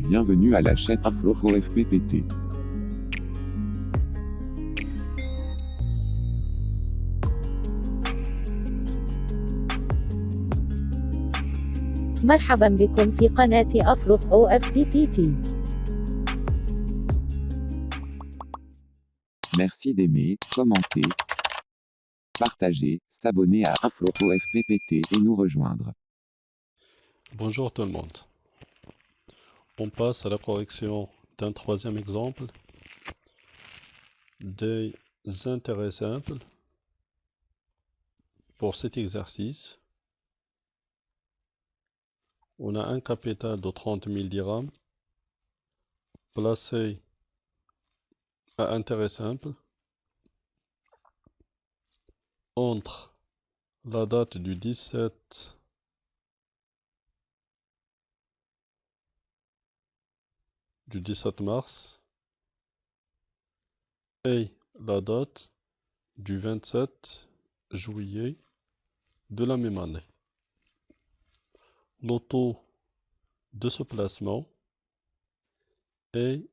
Bienvenue à la chaîne AfroFPPT. مرحبا بكم في قناة أفرح OFPPT. Merci d'aimer, commenter, partager, s'abonner à AfroFPPT et nous rejoindre. Bonjour tout le monde. On passe à la correction d'un troisième exemple des intérêts simples pour cet exercice. On a un capital de 30 000 dirhams placé à intérêt simple entre la date du 17 mars et la date du 27 juillet de la même année. Le taux de ce placement est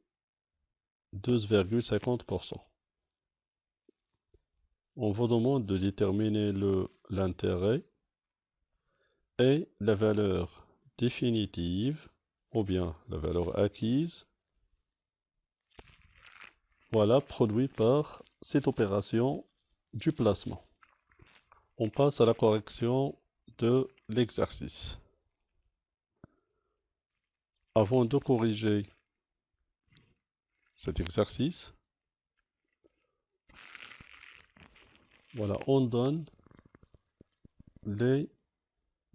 12,50%. On vous demande de déterminer l'intérêt et la valeur définitive ou bien la valeur acquise, voilà, produit par cette opération du placement. On passe à la correction de l'exercice. Avant de corriger cet exercice, voilà, on donne les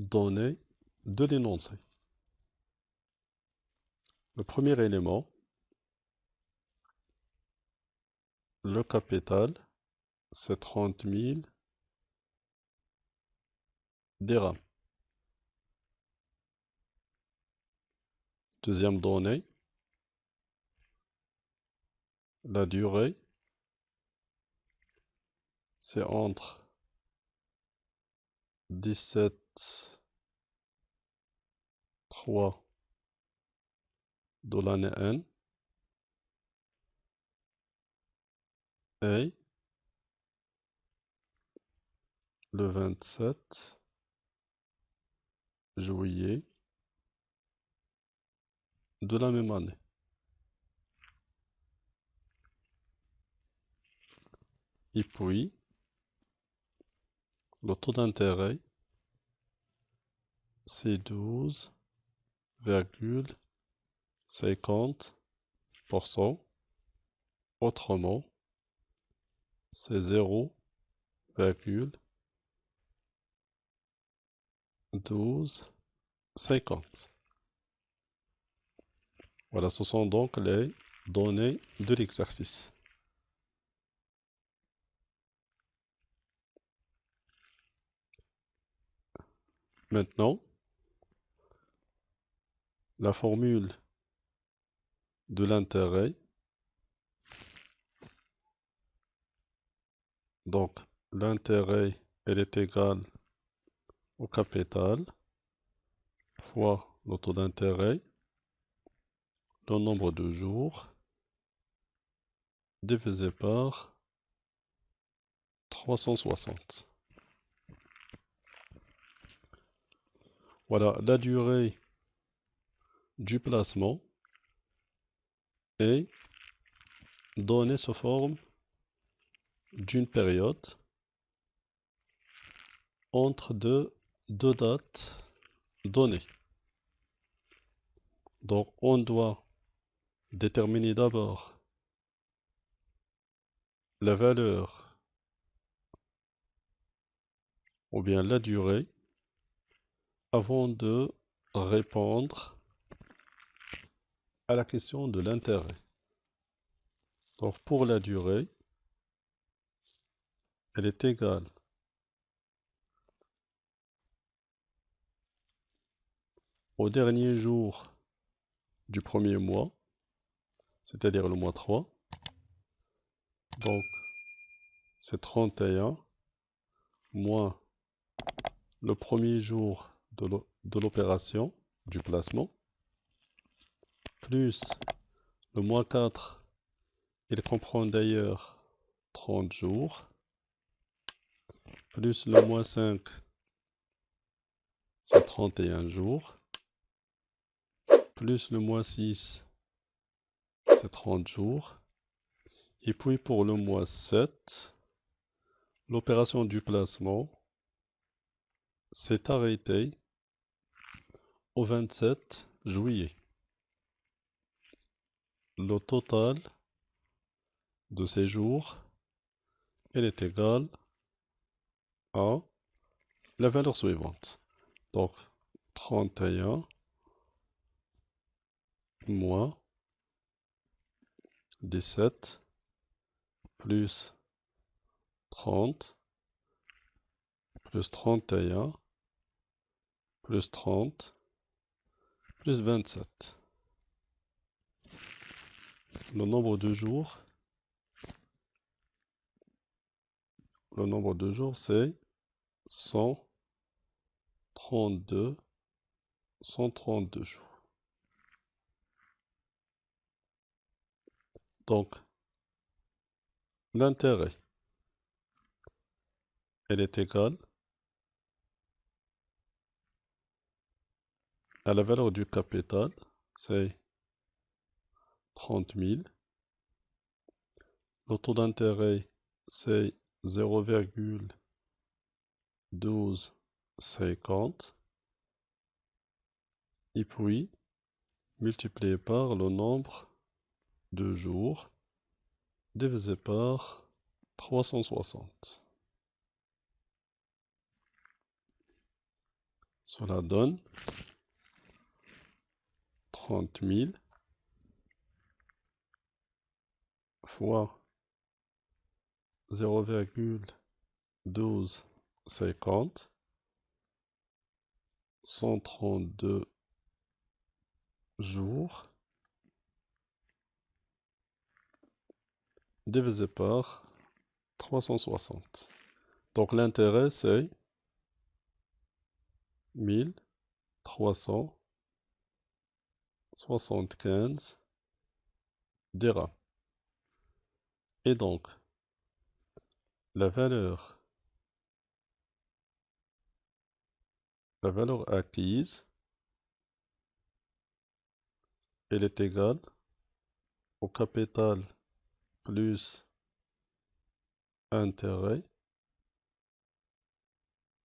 données de l'énoncé. Le premier élément, le capital, c'est 30 000 dirhams. Deuxième donnée, la durée, c'est entre 17/3 de l'année N et le 27 juillet de la même année. Et puis, le taux d'intérêt, c'est 12,50%. Autrement, c'est 0,1250. Voilà, ce sont donc les données de l'exercice. Maintenant, la formule de l'intérêt. Donc, l'intérêt, elle est égale au capital fois le taux d'intérêt, le nombre de jours, divisé par 360. Voilà, la durée du placement est donnée sous forme d'une période entre deux dates données. Donc, on doit déterminer d'abord la valeur ou bien la durée avant de répondre à la question de l'intérêt. Donc, pour la durée, elle est égale au dernier jour du premier mois, c'est-à-dire le mois 3. Donc, c'est 31 moins le premier jour de l'opération du placement, plus le mois 4, il comprend d'ailleurs 30 jours, plus le mois 5, c'est 31 jours, plus le mois 6, c'est 30 jours, et puis pour le mois 7, l'opération du placement s'est arrêtée au 27 juillet. Le total de ces jours, il est égal à la valeur suivante. Donc, 31 moins 17 plus 30 plus 31 plus 30 plus 27. Le nombre de jours, c'est 132 jours. Donc, l'intérêt, elle est égale à la valeur du capital, c'est 30 000. Le taux d'intérêt, c'est 0,1250. Et puis, multiplié par le nombre de jours divisé par 360. Cela donne 30 000 fois 0,1250, 132 jours, divisé par 360. Donc l'intérêt, c'est 1375 dirhams. Et donc, la valeur acquise, elle est égale au capital plus intérêt,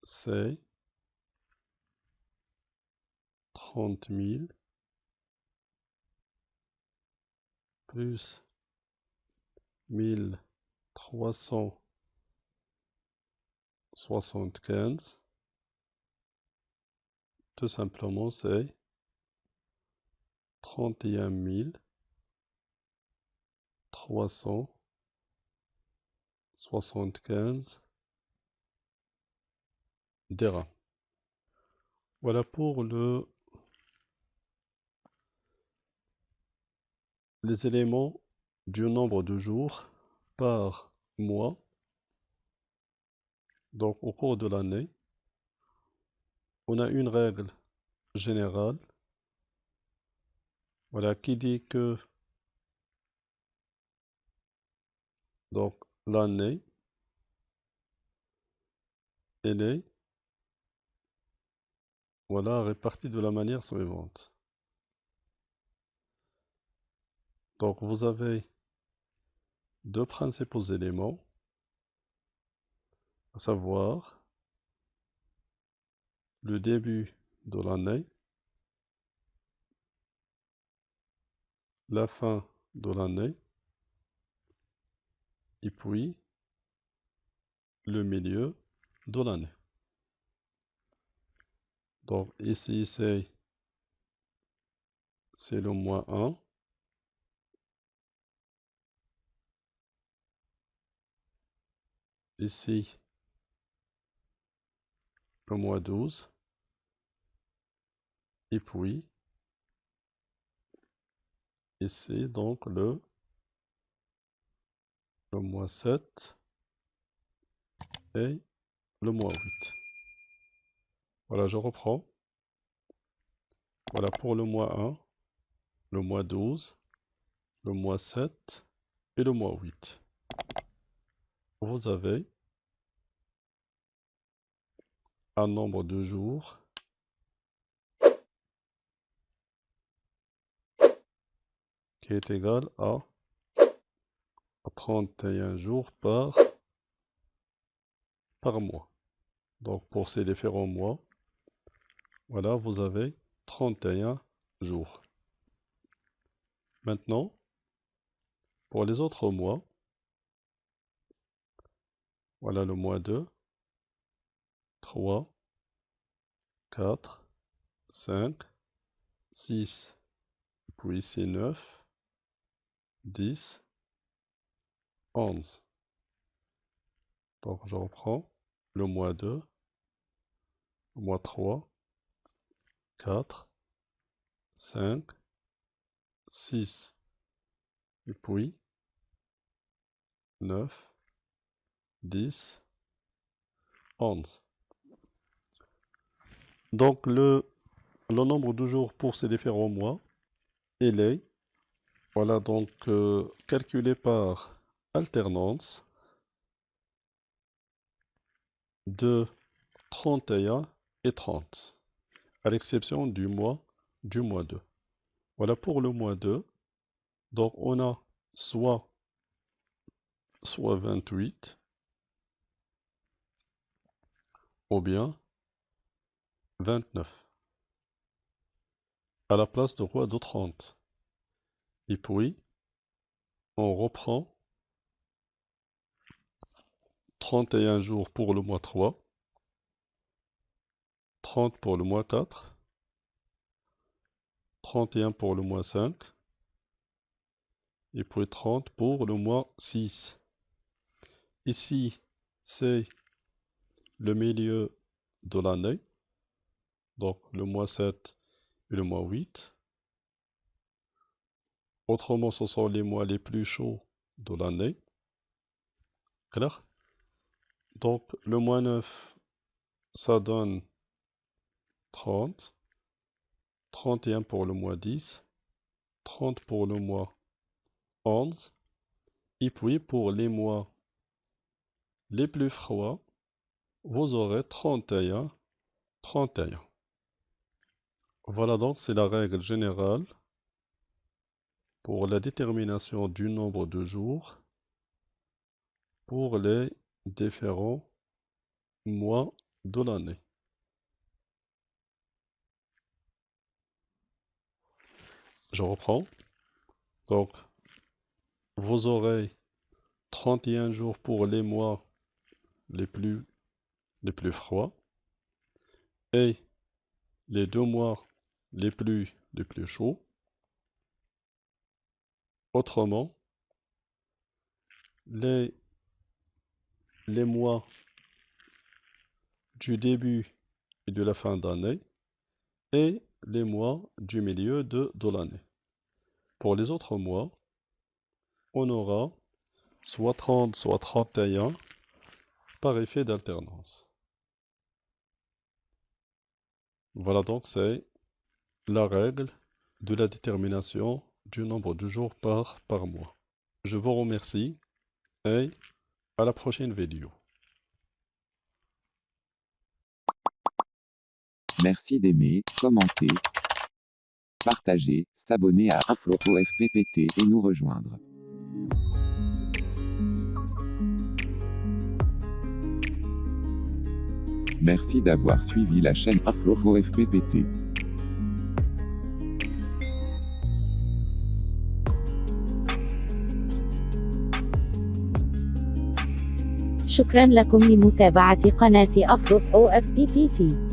c'est 30 000 plus 1375. Tout simplement, c'est 31 375 dirhams. Voilà pour les éléments du nombre de jours par mois. Donc, au cours de l'année, on a une règle générale, voilà, qui dit que donc l'année, elle est, voilà, répartie de la manière suivante. Donc, vous avez deux principaux éléments, à savoir le début de l'année, la fin de l'année, et puis le milieu de l'année. Donc ici, c'est le mois 1. Ici, le mois 12. Et puis, ici, donc, le mois 7 et le mois 8. Voilà, je reprends. Voilà, pour le mois 1, le mois 12, le mois 7 et le mois 8. Vous avez un nombre de jours qui est égal à 31 jours par mois. Donc pour ces différents mois, voilà, vous avez 31 jours. Maintenant, pour les autres mois, voilà le mois 2, 3, 4, 5, 6, puis c'est 9, 10, 11. Donc je reprends le mois 2, le mois 3, 4, 5, 6, et puis 9, 10, 11. Donc le nombre de jours pour ces différents mois, il est, voilà, donc calculé par alternance de 31 et 30, à l'exception du mois 2. Voilà pour le mois 2. Donc on a soit 28 ou bien 29 à la place de roi de 30. Et puis on reprend 31 jours pour le mois 3, 30 pour le mois 4, 31 pour le mois 5, et puis 30 pour le mois 6. Ici, c'est le milieu de l'année, donc le mois 7 et le mois 8. Autrement, ce sont les mois les plus chauds de l'année. Clair? Donc, le mois 9, ça donne 30, 31 pour le mois 10, 30 pour le mois 11, et puis pour les mois les plus froids, vous aurez 31. Voilà, donc c'est la règle générale pour la détermination du nombre de jours pour les différents mois de l'année. Je reprends. Donc, vous aurez 31 jours pour les mois les plus froids et les 2 mois les plus chauds. Autrement, les mois du début et de la fin d'année et les mois du milieu de l'année. Pour les autres mois, on aura soit 30, soit 31 par effet d'alternance. Voilà, donc c'est la règle de la détermination du nombre de jours par mois. Je vous remercie et à la prochaine vidéo. Merci d'aimer, commenter, partager, s'abonner à AfroFPPT et nous rejoindre. Merci d'avoir suivi la chaîne AfroFPPT. شكرا لكم لمتابعة قناة أفرح OFPPT.